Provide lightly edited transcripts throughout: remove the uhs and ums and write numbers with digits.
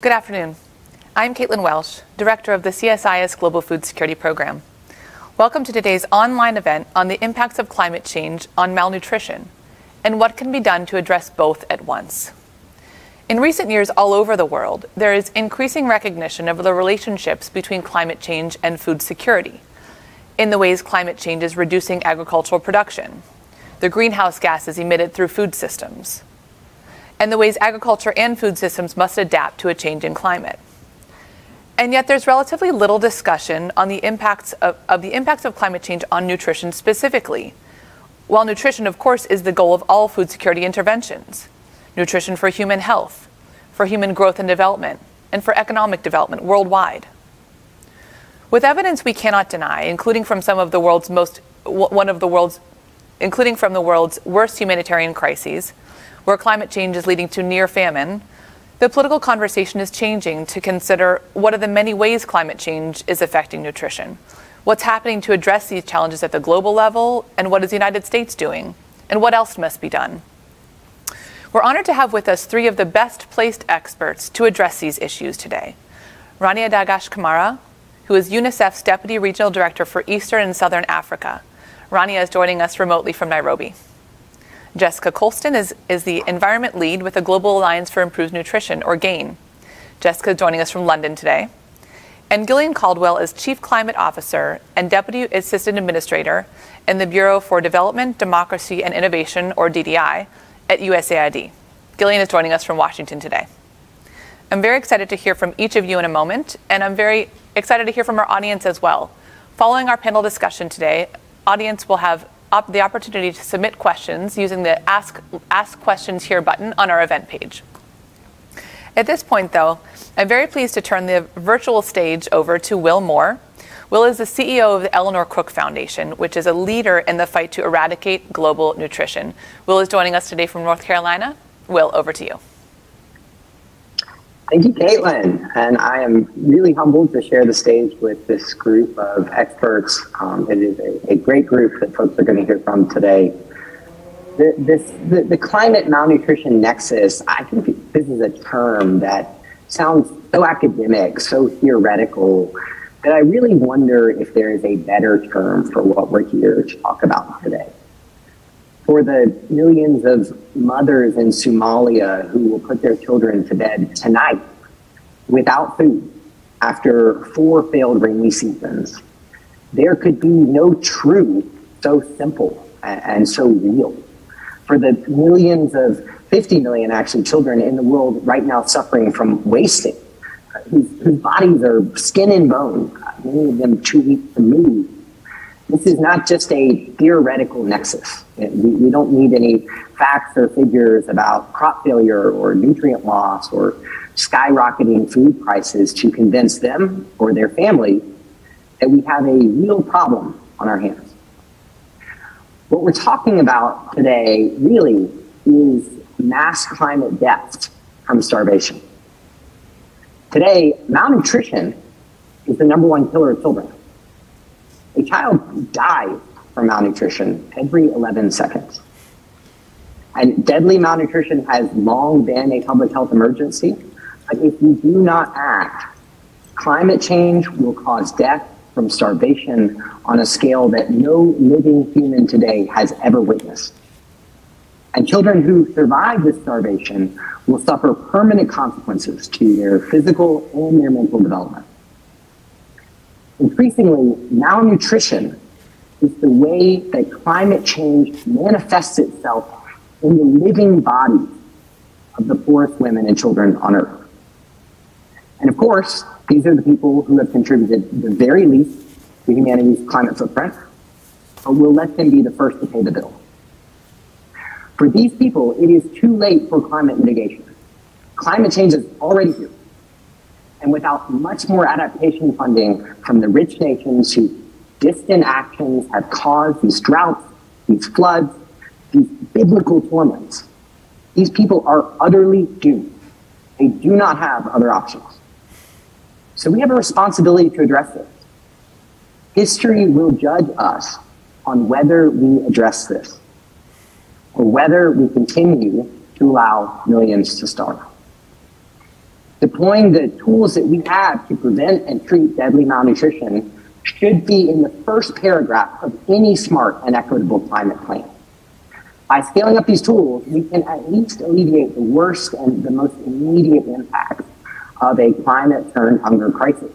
Good afternoon. I'm Caitlin Welsh, Director of the CSIS Global Food Security Program. Welcome to today's online event on the impacts of climate change on malnutrition and what can be done to address both at once. In recent years all over the world, there is increasing recognition of the relationships between climate change and food security, in the ways climate change is reducing agricultural production, the greenhouse gases emitted through food systems, and the ways agriculture and food systems must adapt to a changing climate. And yet there's relatively little discussion on the impacts of climate change on nutrition specifically. While nutrition, of course, is the goal of all food security interventions, nutrition for human health, for human growth and development, and for economic development worldwide. With evidence we cannot deny, including from the world's worst humanitarian crises, where climate change is leading to near famine, the political conversation is changing to consider what are the many ways climate change is affecting nutrition, what's happening to address these challenges at the global level, and what is the United States doing, and what else must be done. We're honored to have with us three of the best placed experts to address these issues today. Rania Dagash-Kamara, who is UNICEF's Deputy Regional Director for Eastern and Southern Africa. Rania is joining us remotely from Nairobi. Jessica Colston is the Environment Lead with the Global Alliance for Improved Nutrition, or GAIN. Jessica is joining us from London today. And Gillian Caldwell is Chief Climate Officer and Deputy Assistant Administrator in the Bureau for Development, Democracy and Innovation, or DDI, at USAID. Gillian is joining us from Washington today. I'm very excited to hear from each of you in a moment, and I'm very excited to hear from our audience as well. Following our panel discussion today, audience will have the opportunity to submit questions using the Ask Questions Here button on our event page. At this point, though, I'm very pleased to turn the virtual stage over to Will Moore. Will is the CEO of the Eleanor Crook Foundation, which is a leader in the fight to eradicate global nutrition. Will is joining us today from North Carolina. Will, over to you. Thank you, Caitlin. And I am really humbled to share the stage with this group of experts. It is a great group that folks are going to hear from today. The climate malnutrition nexus, I think this is a term that sounds so academic, so theoretical, that I really wonder if there is a better term for what we're here to talk about today. For the millions of mothers in Somalia who will put their children to bed tonight without food after 4 failed rainy seasons, there could be no truth so simple and so real. For the millions of 50 million actually children in the world right now suffering from wasting, whose bodies are skin and bone, many of them too weak to move. This is not just a theoretical nexus. We don't need any facts or figures about crop failure or nutrient loss or skyrocketing food prices to convince them or their family that we have a real problem on our hands. What we're talking about today really is mass climate deaths from starvation. Today, malnutrition is the #1 killer of children. A child dies from malnutrition every 11 seconds. And deadly malnutrition has long been a public health emergency. But if we do not act, climate change will cause death from starvation on a scale that no living human today has ever witnessed. And children who survive this starvation will suffer permanent consequences to their physical and their mental development. Increasingly, malnutrition is the way that climate change manifests itself in the living bodies of the poorest women and children on Earth. And of course, these are the people who have contributed the very least to humanity's climate footprint, but we'll let them be the first to pay the bill. For these people, it is too late for climate mitigation. Climate change is already here. And without much more adaptation funding from the rich nations whose distant actions have caused these droughts, these floods, these biblical torments, these people are utterly doomed. They do not have other options. So we have a responsibility to address this. History will judge us on whether we address this, or whether we continue to allow millions to starve. Deploying the tools that we have to prevent and treat deadly malnutrition should be in the first paragraph of any smart and equitable climate plan. By scaling up these tools, we can at least alleviate the worst and the most immediate impacts of a climate-turned hunger crisis.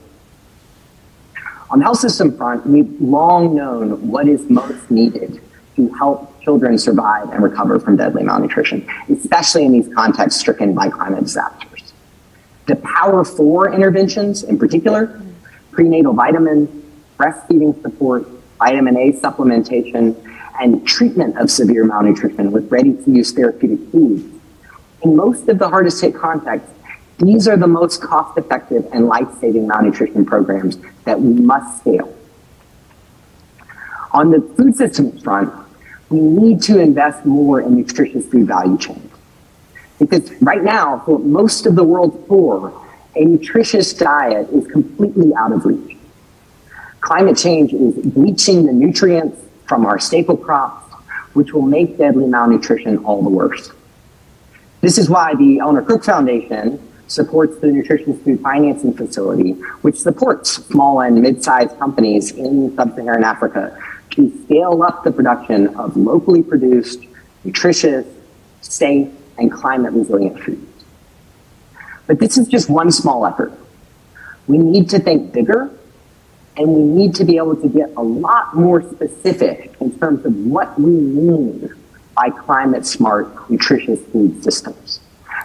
On the health system front, we've long known what is most needed to help children survive and recover from deadly malnutrition, especially in these contexts stricken by climate disasters. The Power 4 interventions, in particular, prenatal vitamins, breastfeeding support, vitamin A supplementation, and treatment of severe malnutrition with ready-to-use therapeutic foods. In most of the hardest hit contexts, these are the most cost-effective and life-saving malnutrition programs that we must scale. On the food systems front, we need to invest more in nutritious food value chains. Because right now, for most of the world's poor, a nutritious diet is completely out of reach. Climate change is bleaching the nutrients from our staple crops, which will make deadly malnutrition all the worse. This is why the Eleanor Crook Foundation supports the Nutritious Food Financing Facility, which supports small and mid-sized companies in sub-Saharan Africa to scale up the production of locally produced, nutritious, safe, and climate-resilient foods. But this is just one small effort. We need to think bigger, and we need to be able to get a lot more specific in terms of what we mean by climate-smart, nutritious food systems.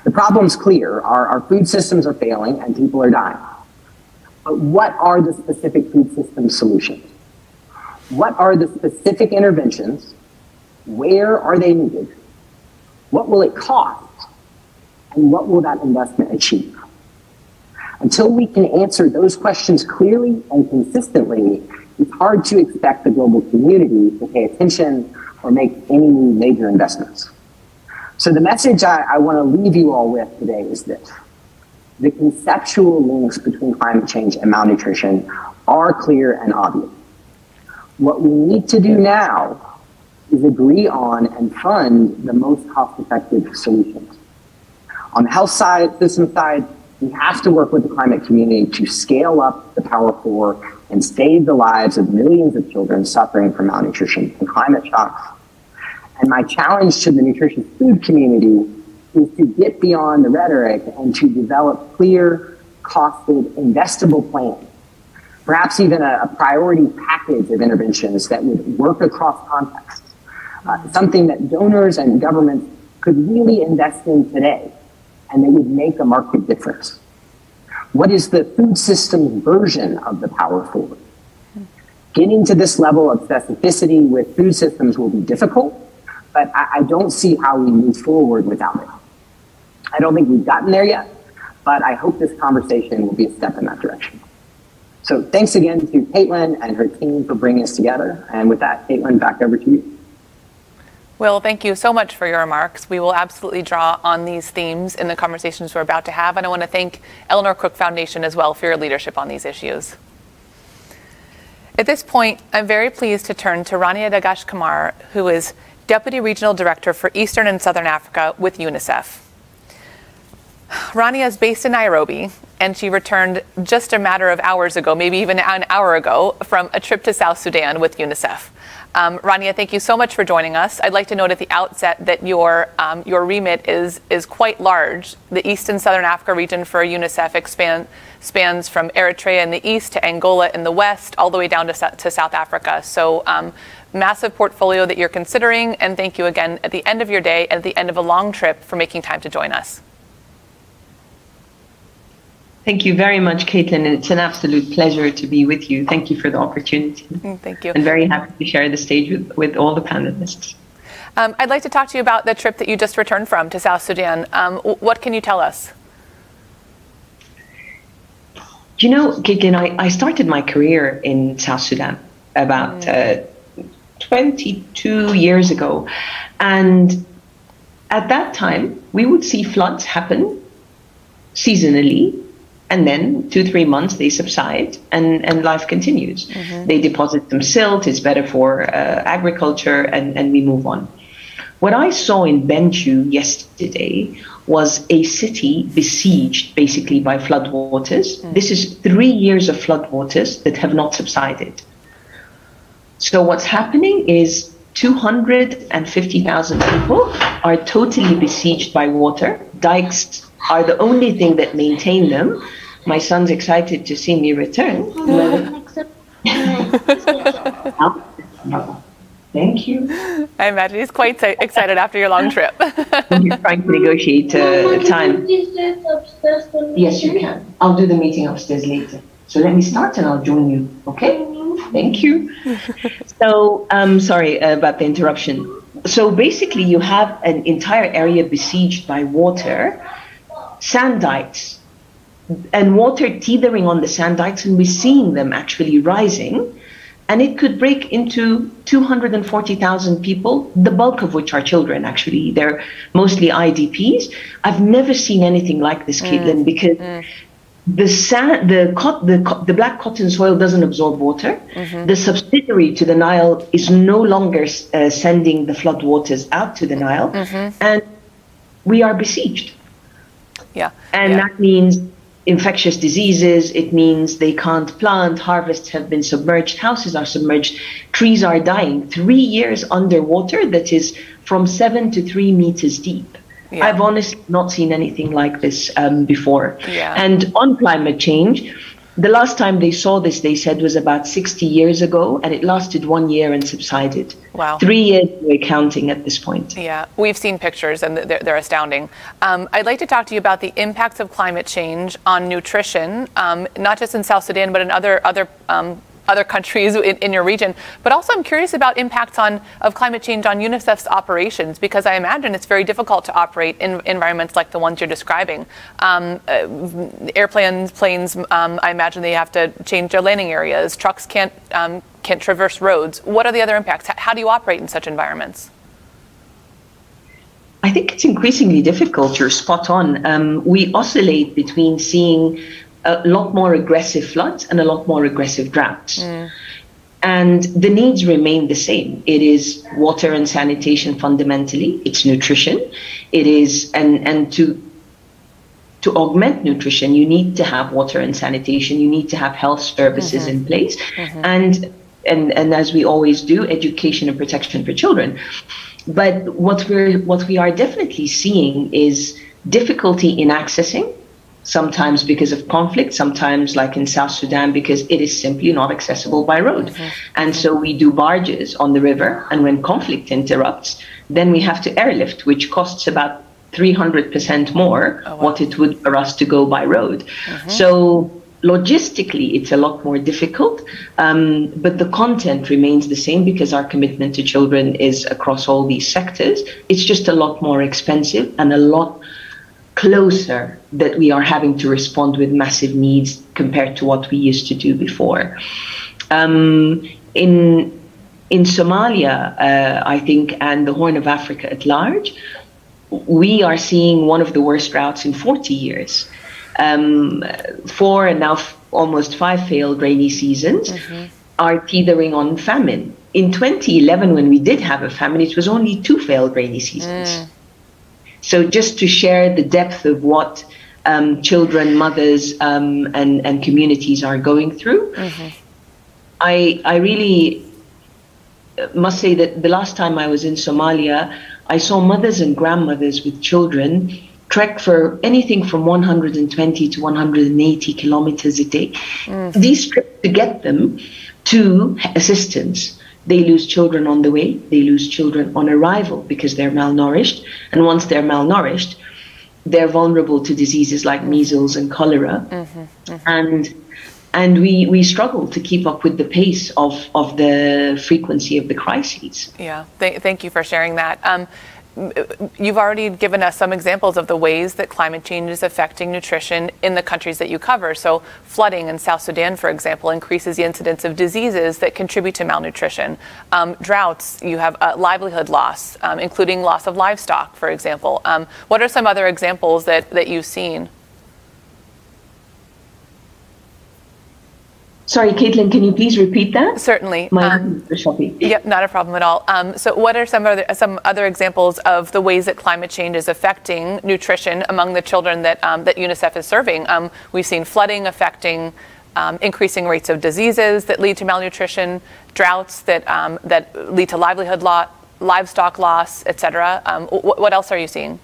The problem's clear. Our food systems are failing and people are dying. But what are the specific food system solutions? What are the specific interventions? Where are they needed? What will it cost? And what will that investment achieve? Until we can answer those questions clearly and consistently, it's hard to expect the global community to pay attention or make any major investments. So the message I want to leave you all with today is this. The conceptual links between climate change and malnutrition are clear and obvious. What we need to do now is agree on and fund the most cost-effective solutions. On the health side, system side, we have to work with the climate community to scale up the Power 4 and save the lives of millions of children suffering from malnutrition and climate shocks. And my challenge to the nutritious food community is to get beyond the rhetoric and to develop clear, costed, investable plans. Perhaps even a priority package of interventions that would work across contexts. Something that donors and governments could really invest in today, and they would make a marked difference. What is the food system's version of the Power 4? Getting to this level of specificity with food systems will be difficult, but I don't see how we move forward without it. I don't think we've gotten there yet, but I hope this conversation will be a step in that direction. So thanks again to Caitlin and her team for bringing us together. And with that, Caitlin, back over to you. Will, thank you so much for your remarks. We will absolutely draw on these themes in the conversations we're about to have. And I want to thank Eleanor Crook Foundation as well for your leadership on these issues. At this point, I'm very pleased to turn to Rania Dagash-Kamara, who is Deputy Regional Director for Eastern and Southern Africa with UNICEF. Rania is based in Nairobi, and she returned just a matter of hours ago, maybe even an hour ago, from a trip to South Sudan with UNICEF. Rania, thank you so much for joining us. I'd like to note at the outset that your remit is quite large. The East and Southern Africa region for UNICEF spans from Eritrea in the east to Angola in the west, all the way down to South Africa. So massive portfolio that you're considering, and thank you again at the end of your day, at the end of a long trip, for making time to join us. Thank you very much, Caitlin, and it's an absolute pleasure to be with you. Thank you for the opportunity. Thank you. I'm very happy to share the stage with all the panelists. I'd like to talk to you about the trip that you just returned from to South Sudan. What can you tell us? You know, Gillian, I started my career in South Sudan about 22 years ago. And at that time, we would see floods happen seasonally. And then 2-3 months they subside and life continues. Mm-hmm. They deposit some silt, it's better for agriculture, and we move on. What I saw in Bentiu yesterday was a city besieged basically by floodwaters. This is 3 years of floodwaters that have not subsided. So what's happening is 250,000 people are totally besieged by water. Dikes are the only thing that maintain them. My son's excited to see me return. Thank you. I imagine he's quite excited after your long trip. You're trying to negotiate time. Yes, you can. I'll do the meeting upstairs later. So let me start and I'll join you, okay? Thank you. So, sorry about the interruption. So basically you have an entire area besieged by water, sand dikes, and water teetering on the sand dikes, and we're seeing them actually rising. And it could break into 240,000 people, the bulk of which are children, actually. They're mostly IDPs. I've never seen anything like this, Caitlin, because the black cotton soil doesn't absorb water. The subsidiary to the Nile is no longer sending the flood waters out to the Nile. And we are besieged. And that means infectious diseases, it means they can't plant, harvests have been submerged, houses are submerged, trees are dying. 3 years underwater, that is from 7 to 3 meters deep. I've honestly not seen anything like this before. And on climate change, the last time they saw this, they said, was about 60 years ago, and it lasted 1 year and subsided. Wow. 3 years we're counting at this point. Yeah, we've seen pictures and they're astounding. I'd like to talk to you about the impacts of climate change on nutrition, not just in South Sudan, but in other countries in your region. But also I'm curious about impacts of climate change on UNICEF's operations, because I imagine it's very difficult to operate in environments like the ones you're describing. Planes, I imagine they have to change their landing areas. Trucks can't traverse roads. What are the other impacts? How do you operate in such environments? I think it's increasingly difficult. You're spot on. We oscillate between seeing a lot more aggressive floods and a lot more aggressive droughts. And the needs remain the same. It is water and sanitation fundamentally, it's nutrition. It is, and to augment nutrition, you need to have water and sanitation, you need to have health services in place, and as we always do, education and protection for children. But what we are definitely seeing is difficulty in accessing, sometimes because of conflict, sometimes like in South Sudan, because it is simply not accessible by road. And so we do barges on the river, and when conflict interrupts, then we have to airlift, which costs about 300% more what it would for us to go by road. So logistically, it's a lot more difficult, but the content remains the same because our commitment to children is across all these sectors. It's just a lot more expensive and a lot closer that we are having to respond with massive needs compared to what we used to do before. In Somalia, I think, and the Horn of Africa at large, we are seeing one of the worst droughts in 40 years. 4 and now almost 5 failed rainy seasons are teetering on famine. In 2011, when we did have a famine, it was only 2 failed rainy seasons. So just to share the depth of what children, mothers, and communities are going through, I really must say that the last time I was in Somalia, I saw mothers and grandmothers with children trek for anything from 120 to 180 kilometers a day. These trips to get them to assistance. They lose children on the way, they lose children on arrival because they're malnourished. And once they're malnourished, they're vulnerable to diseases like measles and cholera. And we struggle to keep up with the pace of the frequency of the crises. Yeah, thank you for sharing that. You've already given us some examples of the ways that climate change is affecting nutrition in the countries that you cover. So flooding in South Sudan, for example, increases the incidence of diseases that contribute to malnutrition. Droughts, you have livelihood loss, including loss of livestock, for example. What are some other examples that you've seen? Sorry, Caitlin, can you please repeat that? Certainly. Yep, not a problem at all. So what are some other examples of the ways that climate change is affecting nutrition among the children that UNICEF is serving? We've seen flooding affecting increasing rates of diseases that lead to malnutrition, droughts that lead to livestock loss, etc. What else are you seeing?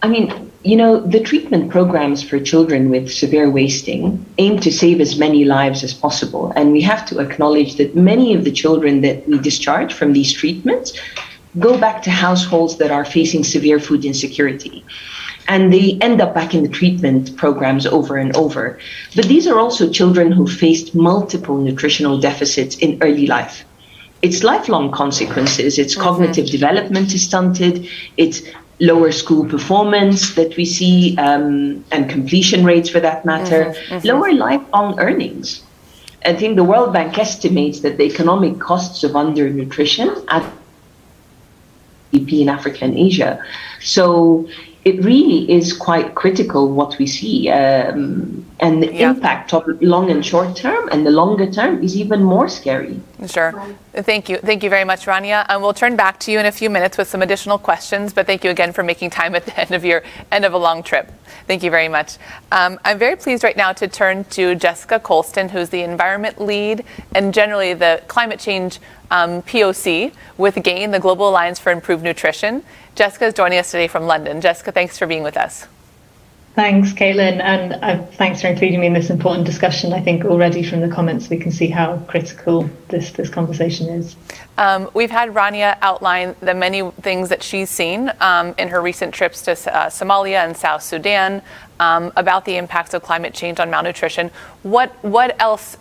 I mean, the treatment programs for children with severe wasting aim to save as many lives as possible. And we have to acknowledge that many of the children that we discharge from these treatments go back to households that are facing severe food insecurity. And they end up back in the treatment programs over and over. But these are also children who faced multiple nutritional deficits in early life. It's lifelong consequences. It's cognitive development is stunted. It's lower school performance that we see, and completion rates for that matter, lower lifelong earnings. I think the World Bank estimates that the economic costs of undernutrition at GDP in Africa and Asia. So it really is quite critical what we see, and the impact of long and short term, and the longer term is even more scary. Sure. Thank you very much, Rania. We'll turn back to you in a few minutes with some additional questions, but thank you again for making time at the end of a long trip. Thank you very much. I'm very pleased right now to turn to Jessica Colston, who's the environment lead and generally the climate change POC with GAIN, the Global Alliance for Improved Nutrition. Jessica is joining us today from London. Jessica, thanks for being with us. Thanks, Caitlin, and thanks for including me in this important discussion. I think already from the comments we can see how critical this conversation is. We've had Rania outline the many things that she's seen in her recent trips to Somalia and South Sudan about the impacts of climate change on malnutrition. What else?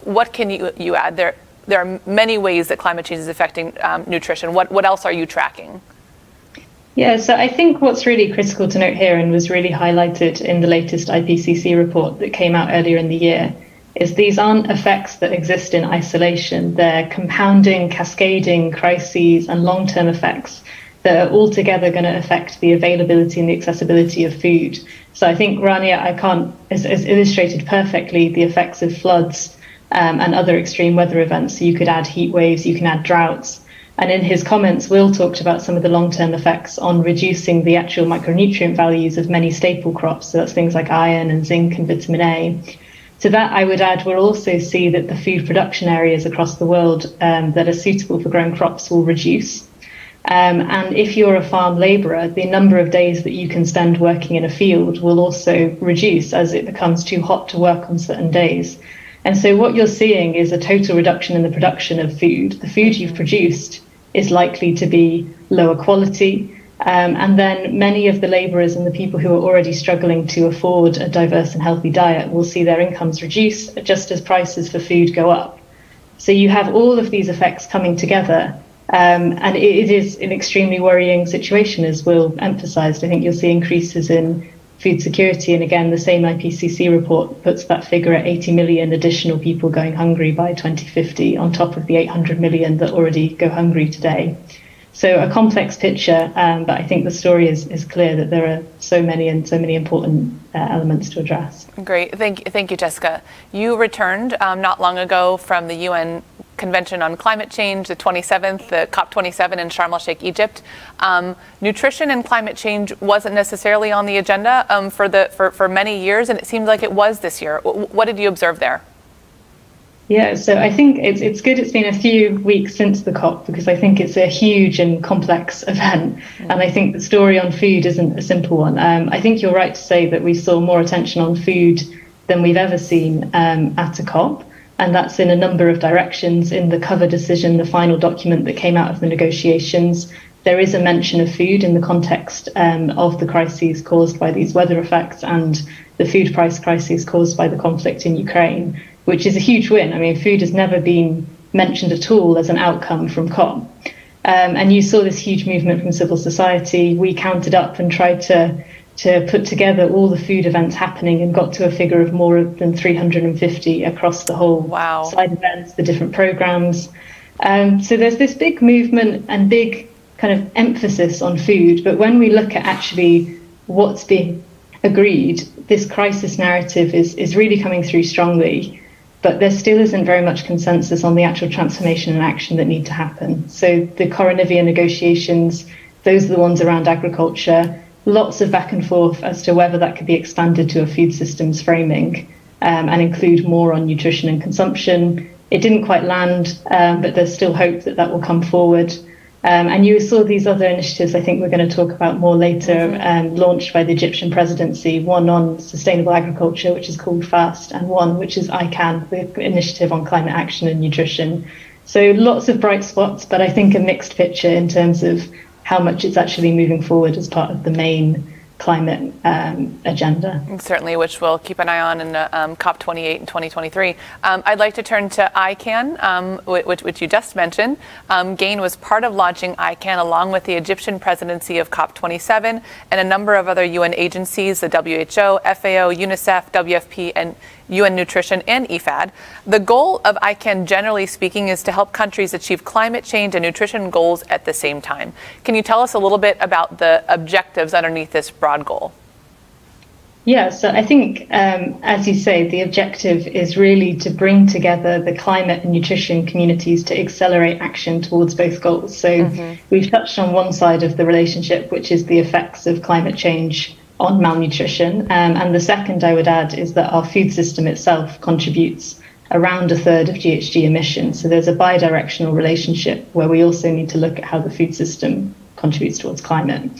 What can you add? There are many ways that climate change is affecting nutrition. What else are you tracking? Yeah, so I think what's really critical to note here, and was really highlighted in the latest IPCC report that came out earlier in the year, is these aren't effects that exist in isolation. They're compounding, cascading crises and long-term effects that are altogether going to affect the availability and the accessibility of food. So I think Rania has illustrated perfectly the effects of floods and other extreme weather events. So you could add heat waves, you can add droughts. And in his comments, Will talked about some of the long-term effects on reducing the actual micronutrient values of many staple crops. So that's things like iron and zinc and vitamin A. To that, I would add, we'll also see that the food production areas across the world that are suitable for growing crops will reduce. And if you're a farm labourer, the number of days that you can spend working in a field will also reduce as it becomes too hot to work on certain days. And so what you're seeing is a total reduction in the production of food. The food you've produced is likely to be lower quality. And then many of the labourers and the people who are already struggling to afford a diverse and healthy diet will see their incomes reduce just as prices for food go up. So you have all of these effects coming together. And it is an extremely worrying situation, as Will emphasised. I think you'll see increases in food security. And again, the same IPCC report puts that figure at 80 million additional people going hungry by 2050, on top of the 800 million that already go hungry today. So a complex picture, but I think the story is clear that there are so many important elements to address. Great. Thank you, Jessica. You returned not long ago from the UN Convention on Climate Change, the 27th, the COP27 in Sharm el-Sheikh, Egypt. Nutrition and climate change wasn't necessarily on the agenda for many years, and it seemed like it was this year. What did you observe there? Yeah, so I think it's good it's been a few weeks since the COP, because I think it's a huge and complex event. And I think the story on food isn't a simple one. I think you're right to say that we saw more attention on food than we've ever seen at a COP. And that's in a number of directions. In the cover decision, the final document that came out of the negotiations, there is a mention of food in the context of the crises caused by these weather effects and the food price crises caused by the conflict in Ukraine, which is a huge win. I mean, food has never been mentioned at all as an outcome from COP. And you saw this huge movement from civil society. We counted up and tried to put together all the food events happening and got to a figure of more than 350 across the whole side events, the different programs. So there's this big movement and big kind of emphasis on food. But when we look at actually what's being agreed, this crisis narrative is really coming through strongly. but there still isn't very much consensus on the actual transformation and action that need to happen. So the Coronavia negotiations, those are the ones around agriculture, lots of back and forth as to whether that could be expanded to a food systems framing and include more on nutrition and consumption. It didn't quite land, but there's still hope that that will come forward. And you saw these other initiatives, I think we're going to talk about more later, launched by the Egyptian presidency, one on sustainable agriculture, which is called FAST, and one which is ICAN, the initiative on climate action and nutrition. So lots of bright spots, but I think a mixed picture in terms of how much it's actually moving forward as part of the main climate agenda. Certainly, which we'll keep an eye on in COP28 in 2023. I'd like to turn to ICAN, which you just mentioned. GAIN was part of launching ICAN along with the Egyptian presidency of COP27 and a number of other UN agencies, the WHO, FAO, UNICEF, WFP, and UN Nutrition and IFAD. The goal of ICAN, generally speaking, is to help countries achieve climate change and nutrition goals at the same time. Can you tell us a little bit about the objectives underneath this broad goal? Yeah, so I think, as you say, the objective is really to bring together the climate and nutrition communities to accelerate action towards both goals. So we've touched on one side of the relationship, which is the effects of climate change on malnutrition. And the second I would add is that our food system itself contributes around a third of GHG emissions. So there's a bi-directional relationship where we also need to look at how the food system contributes towards climate.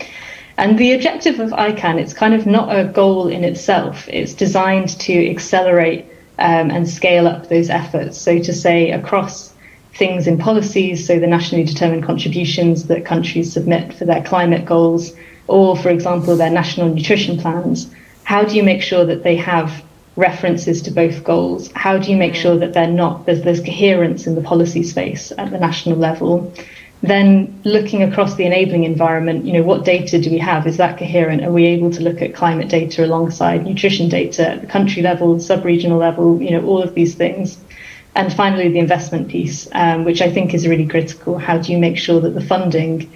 And the objective of ICAN, it's kind of not a goal in itself. It's designed to accelerate and scale up those efforts. So to say across things in policies, so the nationally determined contributions that countries submit for their climate goals, or, for example, their national nutrition plans, how do you make sure that they have references to both goals? How do you make sure that there's coherence in the policy space at the national level? Then looking across the enabling environment, what data do we have? Is that coherent? Are we able to look at climate data alongside nutrition data at the country level, sub-regional level, all of these things? And finally, the investment piece, which I think is really critical. How do you make sure that the funding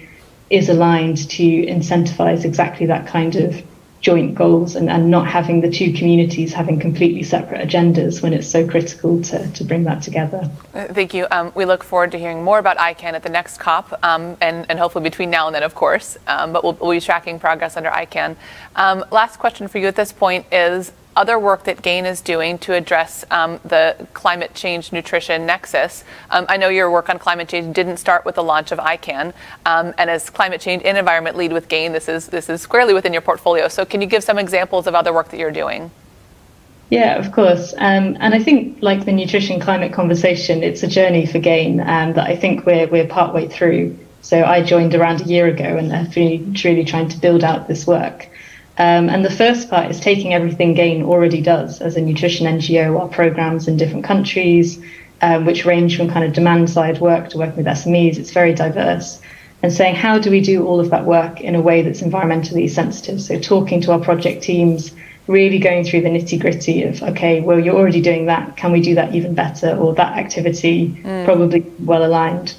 is aligned to incentivize exactly that kind of joint goals and not having the two communities having completely separate agendas when it's so critical to bring that together. Thank you. We look forward to hearing more about ICAN at the next COP and hopefully between now and then, of course, but we'll be tracking progress under ICAN. Last question for you at this point is other work that GAIN is doing to address the climate change nutrition nexus. I know your work on climate change didn't start with the launch of ICAN, and as climate change and environment lead with GAIN, this is squarely within your portfolio. So can you give some examples of other work that you're doing? Yeah, of course. And I think, like the nutrition climate conversation, it's a journey for GAIN that I think we're partway through. So I joined around a year ago and I've been really trying to build out this work. And the first part is taking everything GAIN already does as a nutrition NGO, our programs in different countries, which range from kind of demand side work to working with SMEs. It's very diverse. And saying, how do we do all of that work in a way that's environmentally sensitive? So talking to our project teams, really going through the nitty gritty of, okay, well, you're already doing that. Can we do that even better? Or that activity probably well aligned.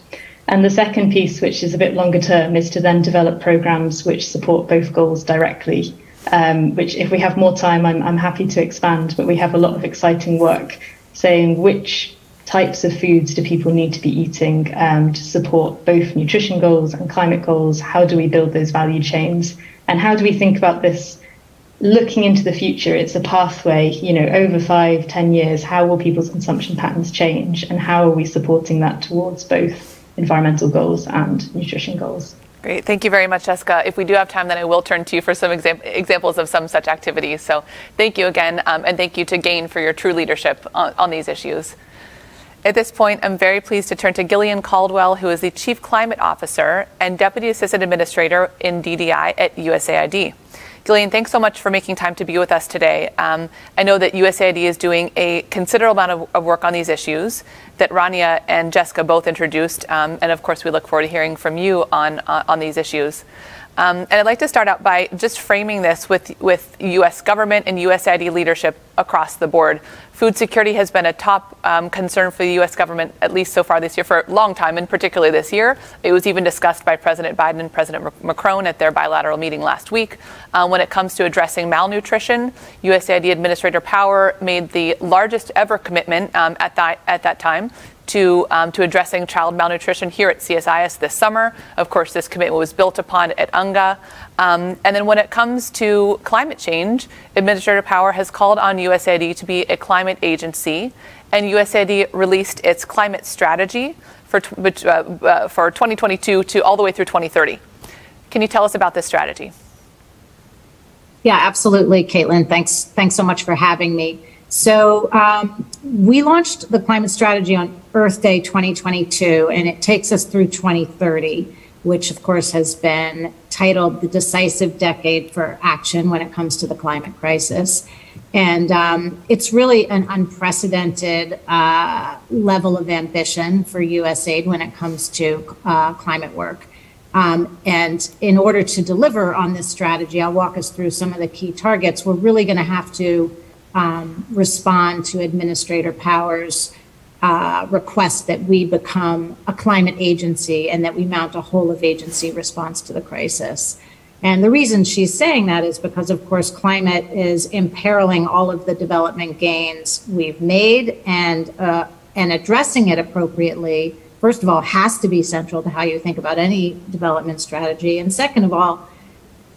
And the second piece, which is a bit longer term, is to then develop programs which support both goals directly. Which if we have more time, I'm happy to expand, but we have a lot of exciting work saying which types of foods do people need to be eating to support both nutrition goals and climate goals? How do we build those value chains? And how do we think about this looking into the future? It's a pathway, over 5-10 years, how will people's consumption patterns change? And how are we supporting that towards both environmental goals and nutrition goals? Great. Thank you very much, Jessica. If we do have time, then I will turn to you for some examples of some such activities. So thank you again, and thank you to GAIN for your true leadership on these issues. At this point, I'm very pleased to turn to Gillian Caldwell, who is the Chief Climate Officer and Deputy Assistant Administrator in DDI at USAID. Gillian, thanks so much for making time to be with us today. I know that USAID is doing a considerable amount of work on these issues that Rania and Jessica both introduced, and of course we look forward to hearing from you on these issues. And I'd like to start out by just framing this with U.S. government and USAID leadership across the board. Food security has been a top concern for the U.S. government, at least so far this year, for a long time, and particularly this year. It was even discussed by President Biden and President Macron at their bilateral meeting last week. When it comes to addressing malnutrition, USAID Administrator Power made the largest ever commitment at that time to addressing child malnutrition here at CSIS this summer. Of course, this commitment was built upon at UNGA. And then when it comes to climate change, Administrator Power has called on USAID to be a climate agency, and USAID released its climate strategy for 2022 to all the way through 2030. Can you tell us about this strategy? Yeah, absolutely, Caitlin. Thanks so much for having me. So we launched the climate strategy on Earth Day 2022, and it takes us through 2030, which of course has been titled the decisive decade for action when it comes to the climate crisis. And it's really an unprecedented level of ambition for USAID when it comes to climate work. And in order to deliver on this strategy, I'll walk us through some of the key targets. We're really going to have to respond to Administrator Power's request that we become a climate agency and that we mount a whole of agency response to the crisis. And the reason she's saying that is because, of course, climate is imperiling all of the development gains we've made, and addressing it appropriately, first of all, has to be central to how you think about any development strategy. And second of all,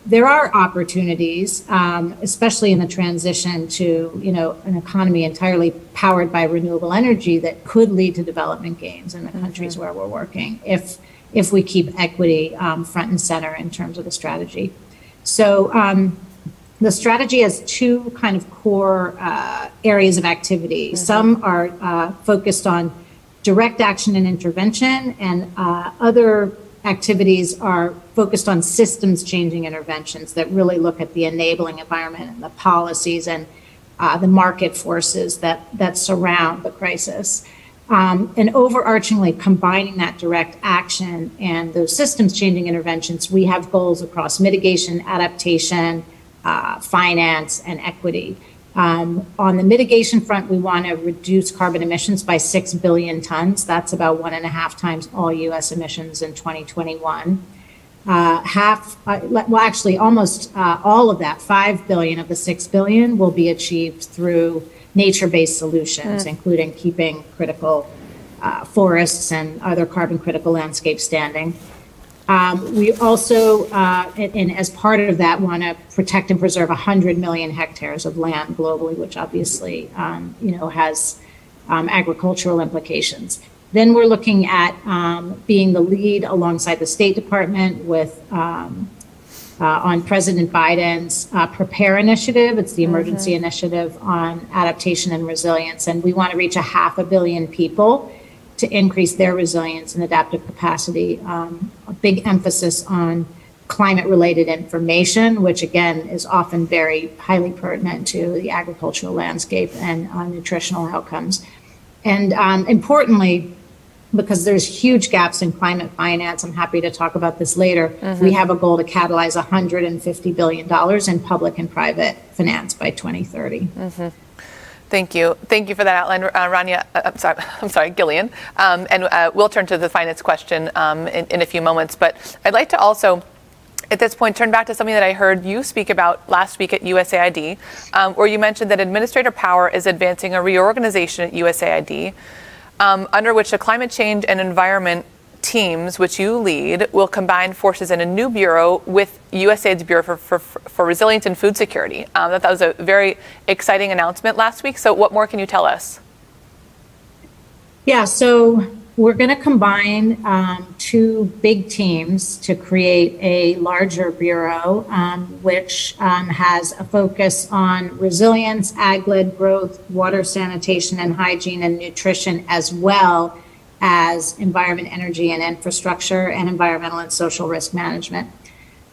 there are opportunities, especially in the transition to, an economy entirely powered by renewable energy, that could lead to development gains in the countries where we're working if we keep equity front and center in terms of the strategy. So the strategy has two kind of core areas of activity. Some are focused on direct action and intervention, and other activities are focused on systems changing interventions that really look at the enabling environment and the policies and the market forces that surround the crisis. And overarchingly combining that direct action and those systems changing interventions, we have goals across mitigation, adaptation, finance, and equity. On the mitigation front, we want to reduce carbon emissions by 6 billion tons. That's about 1.5 times all U.S. emissions in 2021. Almost all of that, 5 billion of the 6 billion, will be achieved through nature-based solutions, including keeping critical forests and other carbon-critical landscapes standing. We also, and as part of that, want to protect and preserve 100 million hectares of land globally, which obviously, has agricultural implications. Then we're looking at being the lead alongside the State Department with on President Biden's PREPARE initiative. It's the emergency initiative on adaptation and resilience, and we want to reach 500 million people to increase their resilience and adaptive capacity. A big emphasis on climate-related information, which again is often very highly pertinent to the agricultural landscape and nutritional outcomes. And importantly, because there's huge gaps in climate finance, I'm happy to talk about this later, we have a goal to catalyze $150 billion in public and private finance by 2030. Thank you. Thank you for that outline, Rania. I'm sorry, Gillian. And we'll turn to the finance question in a few moments. But I'd like to also, at this point, turn back to something that I heard you speak about last week at USAID, where you mentioned that Administrator Power is advancing a reorganization at USAID, under which the climate change and environment teams, which you lead, will combine forces in a new bureau with USAID's Bureau for Resilience and Food Security. That was a very exciting announcement last week. So what more can you tell us? Yeah, so we're going to combine two big teams to create a larger bureau, which has a focus on resilience, ag-led growth, water sanitation and hygiene and nutrition, as well as environment, energy and infrastructure, and environmental and social risk management.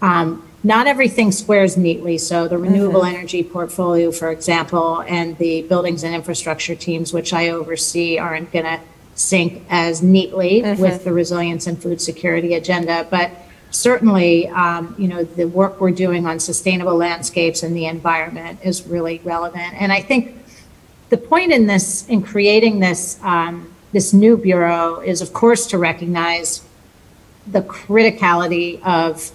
Not everything squares neatly. So the renewable energy portfolio, for example, and the buildings and infrastructure teams, which I oversee, aren't going to sync as neatly with the resilience and food security agenda. But certainly, the work we're doing on sustainable landscapes and the environment is really relevant. And I think the point in creating this new bureau is, of course, to recognize the criticality of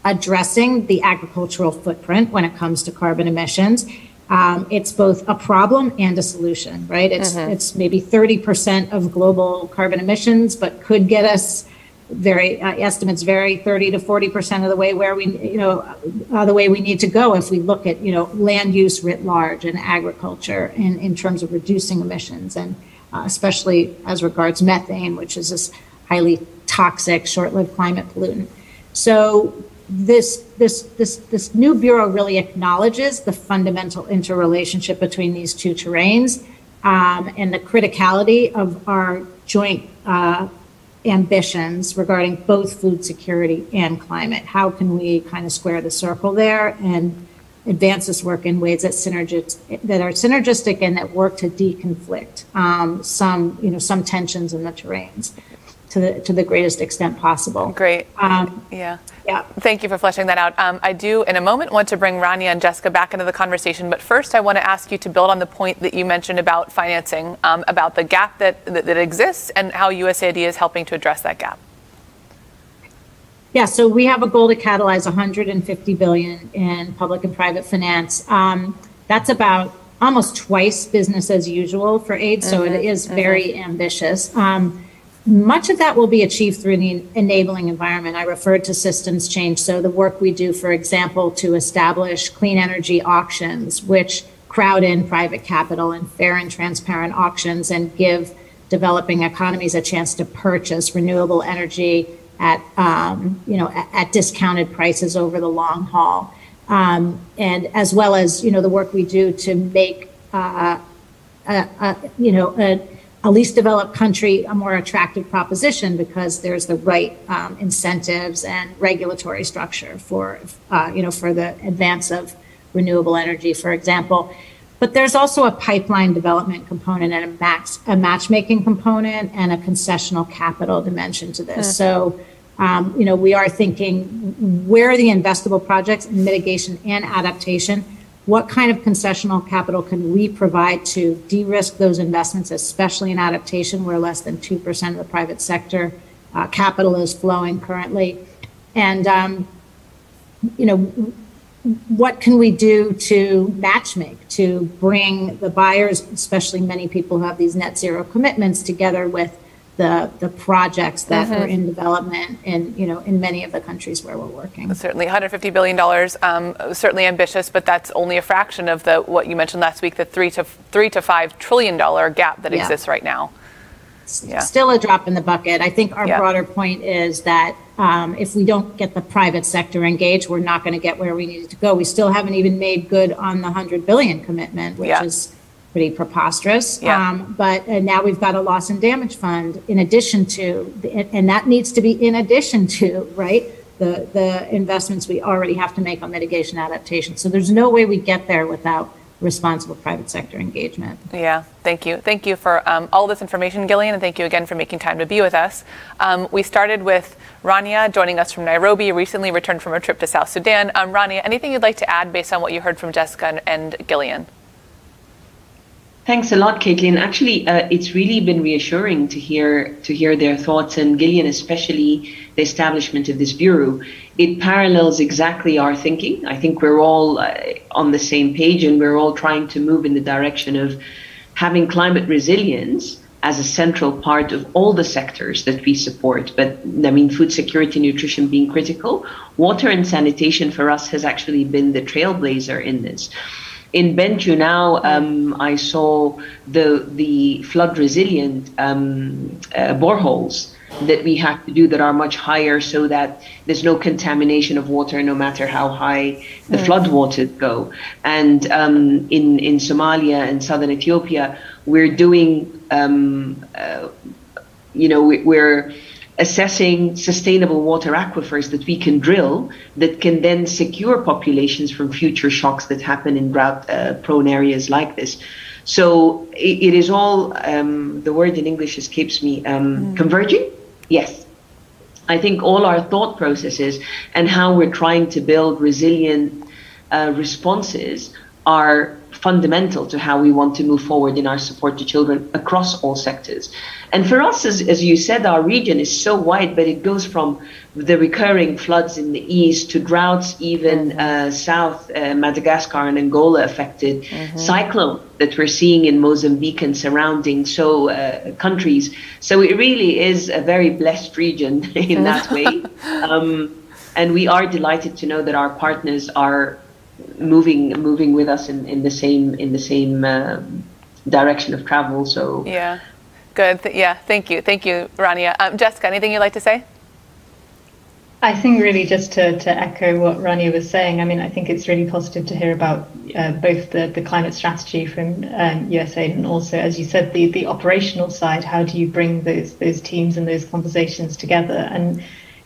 addressing the agricultural footprint when it comes to carbon emissions. It's both a problem and a solution, right? It's maybe 30% of global carbon emissions, but could get us estimates vary 30 to 40% of the way where the way we need to go if we look at, land use writ large and agriculture in terms of reducing emissions, and especially as regards methane, which is this highly toxic, short-lived climate pollutant. So this new bureau really acknowledges the fundamental interrelationship between these two terrains, and the criticality of our joint ambitions regarding both food security and climate. How can we kind of square the circle there and advance this work in ways that are synergistic and that work to deconflict some tensions in the terrains to the greatest extent possible. Great. Yeah. Thank you for fleshing that out. I do, in a moment, want to bring Rania and Jessica back into the conversation, but first I want to ask you to build on the point that you mentioned about financing, about the gap that exists and how USAID is helping to address that gap. Yeah, so we have a goal to catalyze $150 billion in public and private finance. That's about almost twice business as usual for aid, so it is very ambitious. Much of that will be achieved through the enabling environment. I referred to systems change. So the work we do, for example, to establish clean energy auctions, which crowd in private capital and fair and transparent auctions and give developing economies a chance to purchase renewable energy at discounted prices over the long haul. And as well as, the work we do to make, a least developed country a more attractive proposition because there's the right incentives and regulatory structure for the advance of renewable energy, for example. But there's also a pipeline development component and a matchmaking component and a concessional capital dimension to this. So, we are thinking where are the investable projects in mitigation and adaptation? What kind of concessional capital can we provide to de-risk those investments, especially in adaptation, where less than 2% of the private sector capital is flowing currently? And, what can we do to matchmake, to bring the buyers, especially many people who have these net zero commitments, together with the projects that are in development in many of the countries where we're working. Certainly, $150 billion, certainly ambitious, but that's only a fraction of what you mentioned last week, the $3 to $5 trillion gap that exists right now. Still a drop in the bucket. I think our broader point is that if we don't get the private sector engaged, we're not going to get where we need to go. We still haven't even made good on the $100 billion commitment, which is pretty preposterous. But now we've got a loss and damage fund in addition to, and that needs to be in addition to, right, the investments we already have to make on mitigation adaptation. So there's no way we get there without responsible private sector engagement. Yeah, thank you. Thank you for all this information, Gillian, and thank you again for making time to be with us. We started with Rania joining us from Nairobi, recently returned from a trip to South Sudan. Rania, anything you'd like to add based on what you heard from Jessica and Gillian? Thanks a lot, Caitlin. Actually, it's really been reassuring to hear their thoughts, and Gillian, especially the establishment of this bureau. It parallels exactly our thinking. I think we're all on the same page, and we're all trying to move in the direction of having climate resilience as a central part of all the sectors that we support. But I mean, food security, nutrition being critical. Water and sanitation for us has actually been the trailblazer in this. In Bentiu now, I saw the flood resilient boreholes that we have to do that are much higher, so that there's no contamination of water no matter how high the flood waters go. And in Somalia and southern Ethiopia, we're doing, we're assessing sustainable water aquifers that we can drill that can then secure populations from future shocks that happen in drought-prone areas like this. So it is all, the word in English escapes me, converging? Yes. I think all our thought processes and how we're trying to build resilient responses are fundamental to how we want to move forward in our support to children across all sectors. And for us, as you said, our region is so wide, but it goes from the recurring floods in the east to droughts even south, Madagascar and Angola affected, cyclone that we're seeing in Mozambique and surrounding countries. So it really is a very blessed region in that way. And we are delighted to know that our partners are moving with us in the same direction of travel. So yeah, good. Thank you, Rania. Jessica, anything you'd like to say? I think really just to echo what Rania was saying, I mean, I think it's really positive to hear about both the climate strategy from USAID and also, as you said, the operational side. How do you bring those teams and those conversations together? And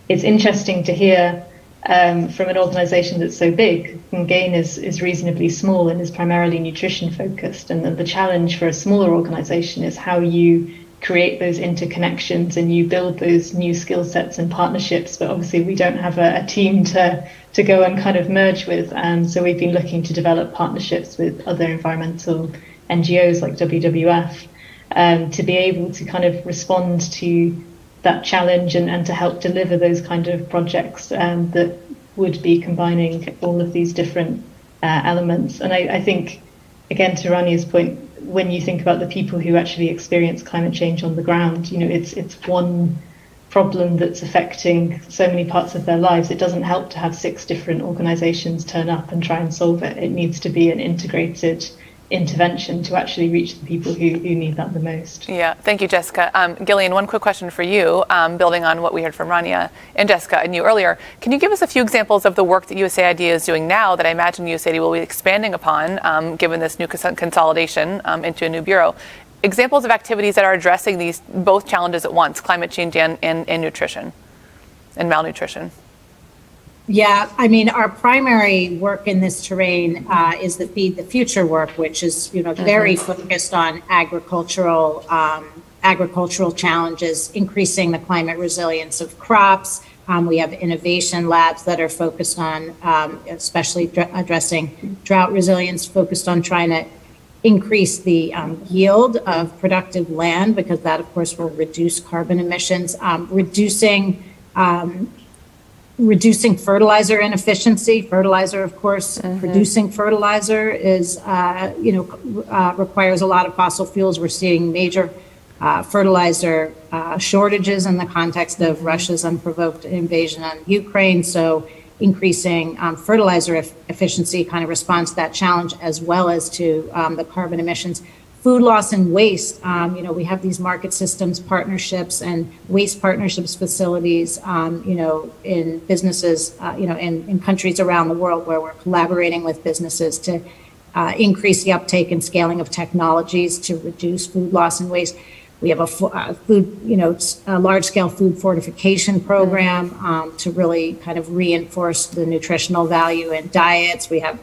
it's interesting to hear from an organization that's so big. GAIN is reasonably small and is primarily nutrition focused. And then the challenge for a smaller organization is how you create those interconnections and you build those new skill sets and partnerships. But obviously we don't have a team to go and kind of merge with. So we've been looking to develop partnerships with other environmental NGOs like WWF to be able to kind of respond to that challenge and to help deliver those kind of projects that would be combining all of these different elements. And I think, again, to Rania's point, when you think about the people who actually experience climate change on the ground, it's one problem that's affecting so many parts of their lives. It doesn't help to have 6 different organizations turn up and try and solve it. It needs to be an integrated intervention to actually reach the people who need that the most. Yeah, thank you, Jessica. Gillian, one quick question for you, building on what we heard from Rania and Jessica and you earlier. Can you give us a few examples of the work that USAID is doing now that I imagine USAID will be expanding upon, given this new consolidation into a new bureau? Examples of activities that are addressing these both challenges at once, climate change and nutrition and malnutrition. Yeah, I mean, our primary work in this terrain is the Feed the Future work, which is, very focused on agricultural challenges, increasing the climate resilience of crops. We have innovation labs that are focused on, especially addressing drought resilience, focused on trying to increase the yield of productive land, because that, of course, will reduce carbon emissions, reducing fertilizer inefficiency. Fertilizer, of course, producing fertilizer is, requires a lot of fossil fuels. We're seeing major fertilizer shortages in the context of Russia's unprovoked invasion on Ukraine. So increasing fertilizer efficiency kind of responds to that challenge, as well as to the carbon emissions. Food loss and waste, we have these market systems partnerships and waste partnerships facilities, in businesses, in countries around the world where we're collaborating with businesses to increase the uptake and scaling of technologies to reduce food loss and waste. We have a large-scale food fortification program to really kind of reinforce the nutritional value in diets. We have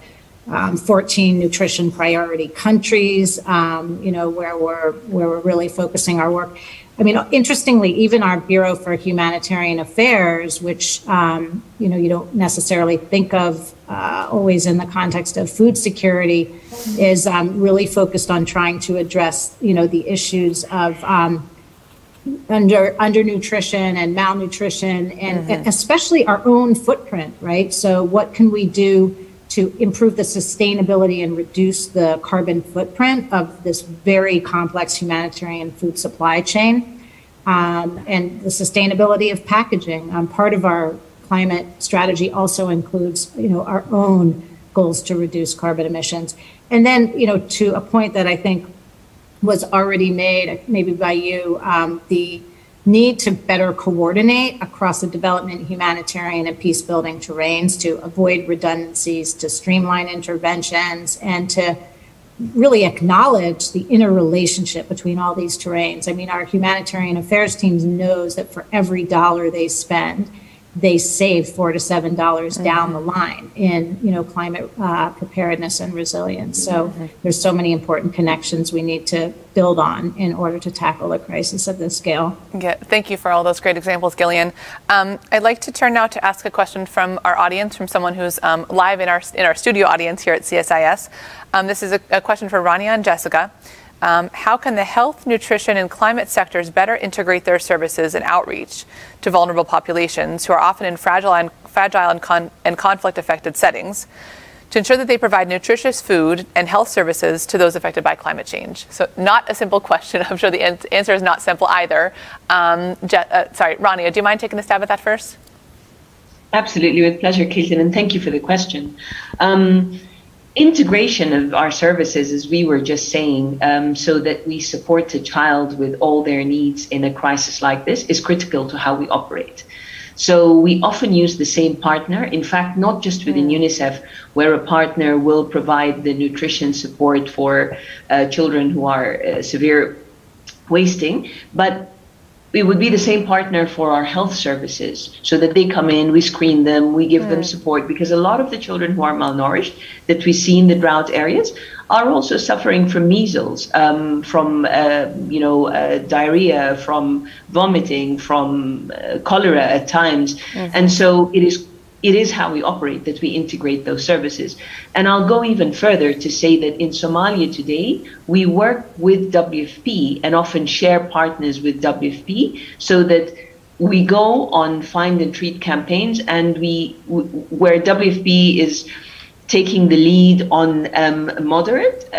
14 nutrition priority countries, where we're really focusing our work. I mean, interestingly, even our Bureau for Humanitarian Affairs, which, you don't necessarily think of always in the context of food security, is really focused on trying to address, the issues of undernutrition and malnutrition, and especially our own footprint, right? So what can we do to improve the sustainability and reduce the carbon footprint of this very complex humanitarian food supply chain, and the sustainability of packaging. Part of our climate strategy also includes, our own goals to reduce carbon emissions. And then, to a point that I think was already made, maybe by you, the need to better coordinate across the development, humanitarian, and peace-building terrains to avoid redundancies, to streamline interventions, and to really acknowledge the interrelationship between all these terrains. I mean, our humanitarian affairs teams knows that for every dollar they spend they save $4 to $7 down the line in, climate preparedness and resilience. So there's so many important connections we need to build on in order to tackle a crisis of this scale. Yeah, thank you for all those great examples, Gillian. I'd like to turn now to ask a question from our audience, from someone who's live in our studio audience here at CSIS. This is a question for Rania and Jessica. How can the health, nutrition, and climate sectors better integrate their services and outreach to vulnerable populations who are often in fragile and conflict-affected settings to ensure that they provide nutritious food and health services to those affected by climate change? So not a simple question. I'm sure the answer is not simple either. Rania, do you mind taking a stab at that first? Absolutely, with pleasure, Caitlin, and thank you for the question. Integration of our services, as we were just saying, so that we support the child with all their needs in a crisis like this, is critical to how we operate. So we often use the same partner. In fact, not just within UNICEF, where a partner will provide the nutrition support for children who are severe wasting, but it would be the same partner for our health services, so that they come in, we screen them, we give them support, because a lot of the children who are malnourished that we see in the drought areas are also suffering from measles, from diarrhea, from vomiting, from cholera at times. And so it is how we operate, that we integrate those services. And I'll go even further to say that in Somalia today, we work with WFP and often share partners with WFP, so that we go on find and treat campaigns, and where WFP is taking the lead on moderate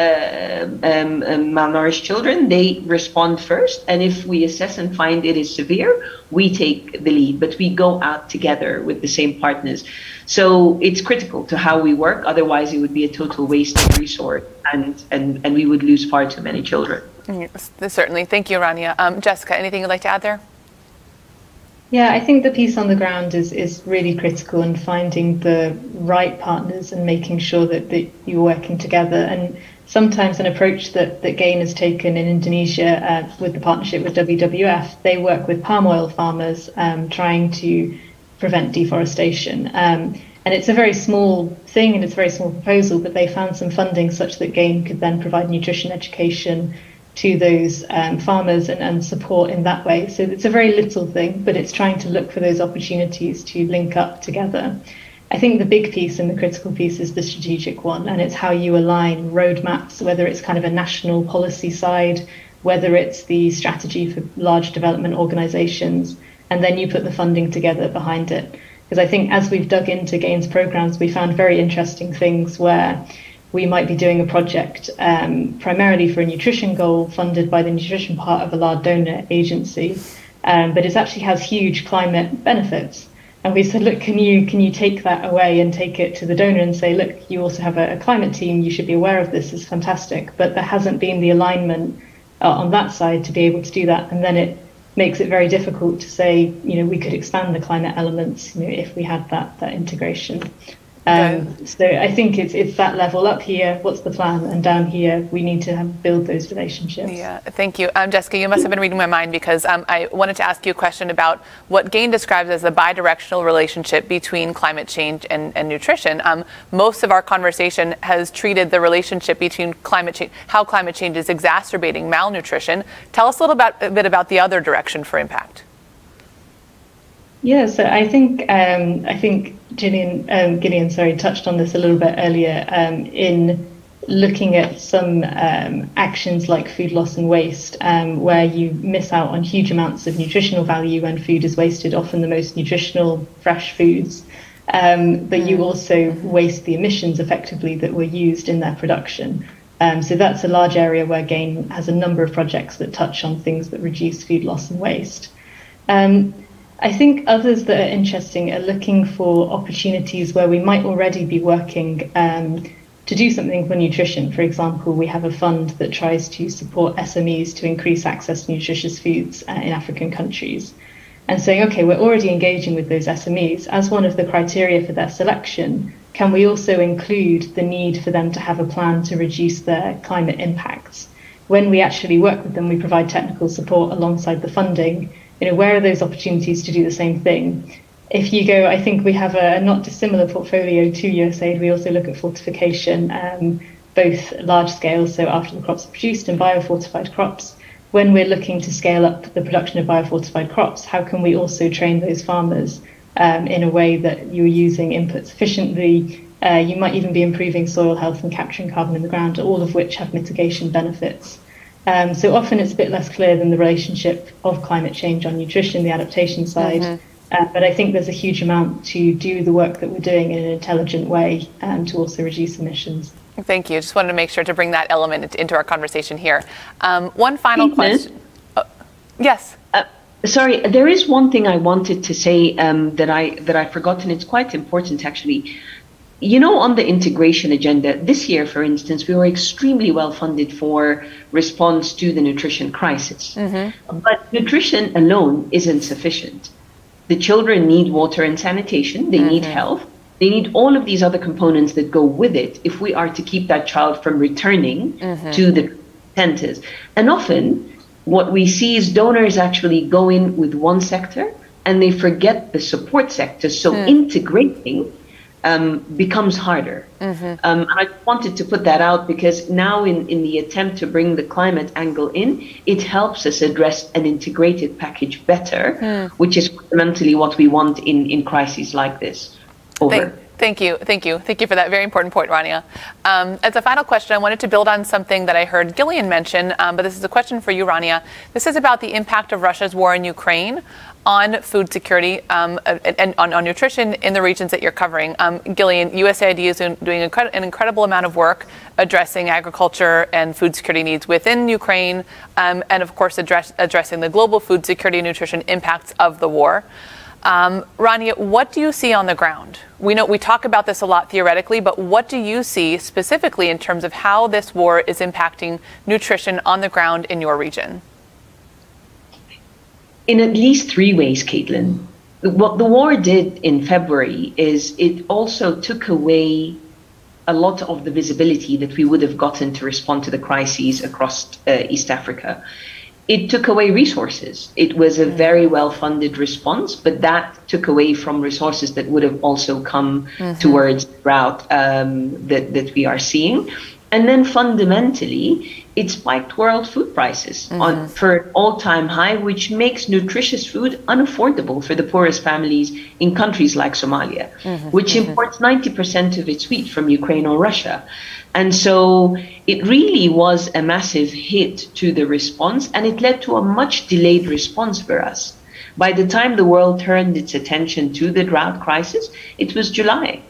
malnourished children, they respond first. And if we assess and find it is severe, we take the lead, but we go out together with the same partners. So it's critical to how we work. Otherwise, it would be a total waste of resource, and we would lose far too many children. Yes, certainly. Thank you, Rania. Jessica, anything you'd like to add there? Yeah, I think the piece on the ground is really critical in finding the right partners and making sure that you're working together. And sometimes an approach that GAIN has taken in Indonesia with the partnership with WWF, they work with palm oil farmers trying to prevent deforestation. And it's a very small thing and it's a very small proposal, but they found some funding such that GAIN could then provide nutrition education to those farmers and support in that way. So it's a very little thing, but it's trying to look for those opportunities to link up together. I think the big piece and the critical piece is the strategic one, and it's how you align roadmaps, whether it's kind of a national policy side, whether it's the strategy for large development organizations, and then you put the funding together behind it. Because I think as we've dug into GAIN's programs, we found very interesting things where we might be doing a project primarily for a nutrition goal funded by the nutrition part of a large donor agency, but it actually has huge climate benefits. And we said, look, can you take that away and take it to the donor and say, look, you also have a climate team, you should be aware of this, it's fantastic. But there hasn't been the alignment on that side to be able to do that. And then it makes it very difficult to say, we could expand the climate elements, if we had that integration. So I think it's that level. Up here, what's the plan? And down here, we need to build those relationships. Yeah, thank you. Jessica, you must have been reading my mind, because I wanted to ask you a question about what GAIN describes as the bidirectional relationship between climate change and nutrition. Most of our conversation has treated the relationship between climate change, how climate change is exacerbating malnutrition. Tell us a bit about the other direction for impact. Yeah, so I think Gillian, touched on this a little bit earlier in looking at some actions like food loss and waste, where you miss out on huge amounts of nutritional value when food is wasted, often the most nutritional fresh foods, but you also waste the emissions effectively that were used in their production. So that's a large area where GAIN has a number of projects that touch on things that reduce food loss and waste. I think others that are interesting are looking for opportunities where we might already be working to do something for nutrition. For example, we have a fund that tries to support SMEs to increase access to nutritious foods in African countries. And saying, okay, we're already engaging with those SMEs. As one of the criteria for their selection, can we also include the need for them to have a plan to reduce their climate impacts? When we actually work with them, we provide technical support alongside the funding. Where are those opportunities to do the same thing? if you go, I think we have a not dissimilar portfolio to USAID. We also look at fortification, both large scale, so after the crops are produced, and biofortified crops. When we're looking to scale up the production of biofortified crops, how can we also train those farmers in a way that you're using inputs efficiently? You might even be improving soil health and capturing carbon in the ground, all of which have mitigation benefits. So often it's a bit less clear than the relationship of climate change on nutrition, the adaptation side. But I think there's a huge amount to do the work that we're doing in an intelligent way to also reduce emissions. Thank you. Just wanted to make sure to bring that element into our conversation here. One final question. Oh, yes. Sorry, there is one thing I wanted to say that I forgot, and it's quite important actually. You know, on the integration agenda, this year, for instance, we were extremely well funded for response to the nutrition crisis. But nutrition alone isn't sufficient. The children need water and sanitation, they need health, they need all of these other components that go with it if we are to keep that child from returning to the centers. And often, what we see is donors actually go in with one sector and they forget the support sector. So integrating becomes harder. And I wanted to put that out because now in the attempt to bring the climate angle in, it helps us address an integrated package better, which is fundamentally what we want in crises like this. Over. Thank you for that very important point, Rania. As a final question, I wanted to build on something that I heard Gillian mention, but this is a question for you, Rania. This is about the impact of Russia's war in Ukraine on food security and on nutrition in the regions that you're covering. Gillian, USAID is doing an incredible amount of work addressing agriculture and food security needs within Ukraine, and of course addressing the global food security and nutrition impacts of the war. Rania, what do you see on the ground? We talk about this a lot theoretically, but what do you see specifically in terms of how this war is impacting nutrition on the ground in your region? In at least three ways, Caitlin. What the war did in February is it also took away a lot of the visibility that we would have gotten to respond to the crises across East Africa. It took away resources. It was a very well-funded response, but that took away from resources that would have also come towards drought that we are seeing. And then fundamentally, it spiked world food prices for an all-time high, which makes nutritious food unaffordable for the poorest families in countries like Somalia, which imports 90% of its wheat from Ukraine or Russia. And so it really was a massive hit to the response, and it led to a much delayed response for us. By the time the world turned its attention to the drought crisis, it was July.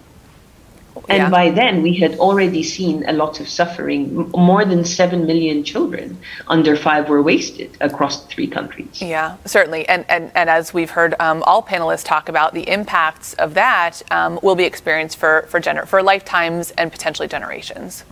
And by then, we had already seen a lot of suffering. More than 7 million children under 5 were wasted across the 3 countries. Yeah, certainly. And as we've heard all panelists talk about, the impacts of that will be experienced for lifetimes and potentially generations.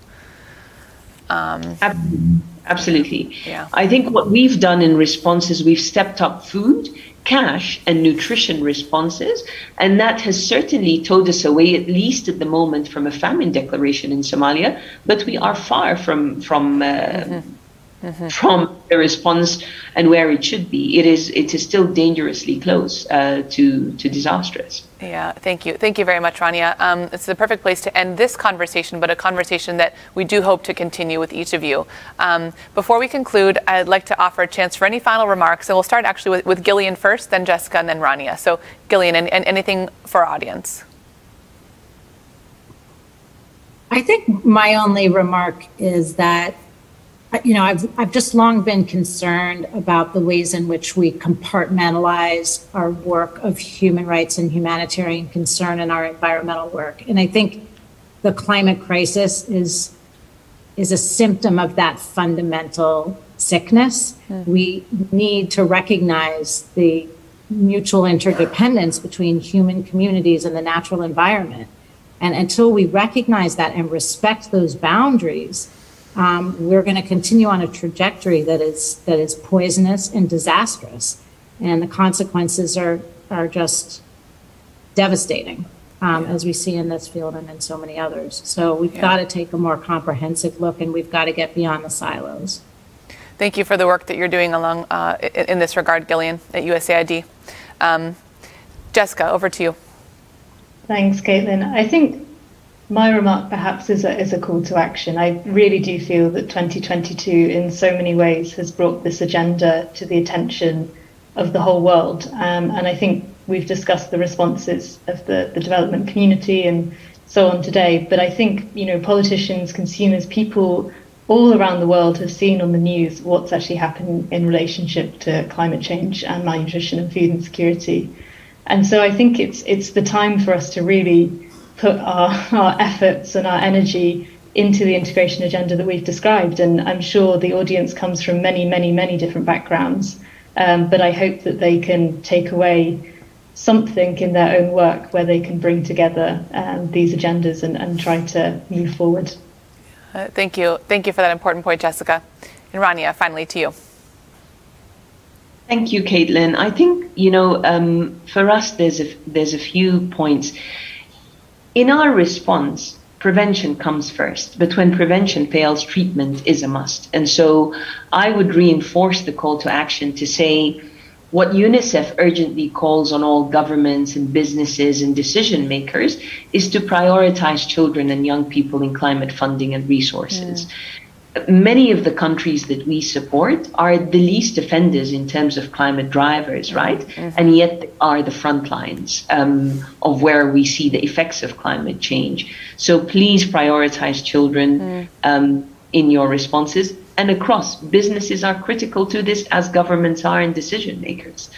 Absolutely. Yeah. I think what we've done in response is we've stepped up food, cash and nutrition responses, and that has certainly towed us away, at least at the moment, from a famine declaration in Somalia. But we are far from the response and where it should be. It is still dangerously close to disastrous. Yeah, thank you very much, Rania. It's the perfect place to end this conversation, but a conversation that we do hope to continue with each of you. Before we conclude, I'd like to offer a chance for any final remarks, and we'll start actually with Gillian first, then Jessica, and then Rania. So Gillian, and anything for our audience? I think my only remark is that I've just long been concerned about the ways in which we compartmentalize our work of human rights and humanitarian concern in our environmental work. And I think the climate crisis is a symptom of that fundamental sickness. We need to recognize the mutual interdependence between human communities and the natural environment. And until we recognize that and respect those boundaries, we're going to continue on a trajectory that is poisonous and disastrous, and the consequences are just devastating, as we see in this field and in so many others. So we've got to take a more comprehensive look, and we've got to get beyond the silos. Thank you for the work that you're doing in this regard, Gillian, at USAID. Jessica, over to you. Thanks, Caitlin. I think my remark perhaps is a call to action. I really do feel that 2022 in so many ways has brought this agenda to the attention of the whole world. And I think we've discussed the responses of the development community and so on today. But I think, politicians, consumers, people all around the world have seen on the news what's actually happening in relationship to climate change and malnutrition and food insecurity. And so I think it's the time for us to really put our efforts and our energy into the integration agenda that we've described. And I'm sure the audience comes from many, many, many different backgrounds. But I hope that they can take away something in their own work where they can bring together these agendas and try to move forward. Thank you. Thank you for that important point, Jessica. And Rania, finally to you. Thank you, Caitlin. I think, for us, there's a few points. In our response, prevention comes first, but when prevention fails, treatment is a must. And so I would reinforce the call to action to say what UNICEF urgently calls on all governments and businesses and decision makers is to prioritize children and young people in climate funding and resources. Many of the countries that we support are the least offenders in terms of climate drivers, right? And yet are the front lines of where we see the effects of climate change. So please prioritize children in your responses. And across, businesses are critical to this as governments are and decision makers.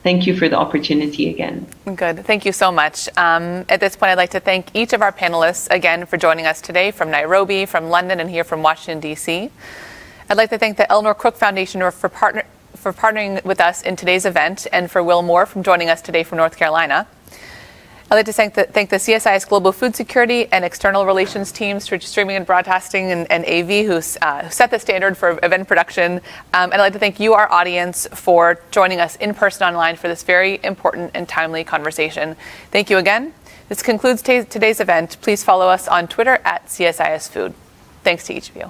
Thank you for the opportunity again. Good. Thank you so much. At this point, I'd like to thank each of our panelists again for joining us today from Nairobi, from London, and here from Washington, D.C. I'd like to thank the Eleanor Crook Foundation for partnering with us in today's event, and for Will Moore from joining us today from North Carolina. I'd like to thank the CSIS Global Food Security and External Relations teams for streaming and broadcasting, and AV, who set the standard for event production. And I'd like to thank you, our audience, for joining us in person online for this very important and timely conversation. Thank you again. This concludes today's event. Please follow us on Twitter at CSIS Food. Thanks to each of you.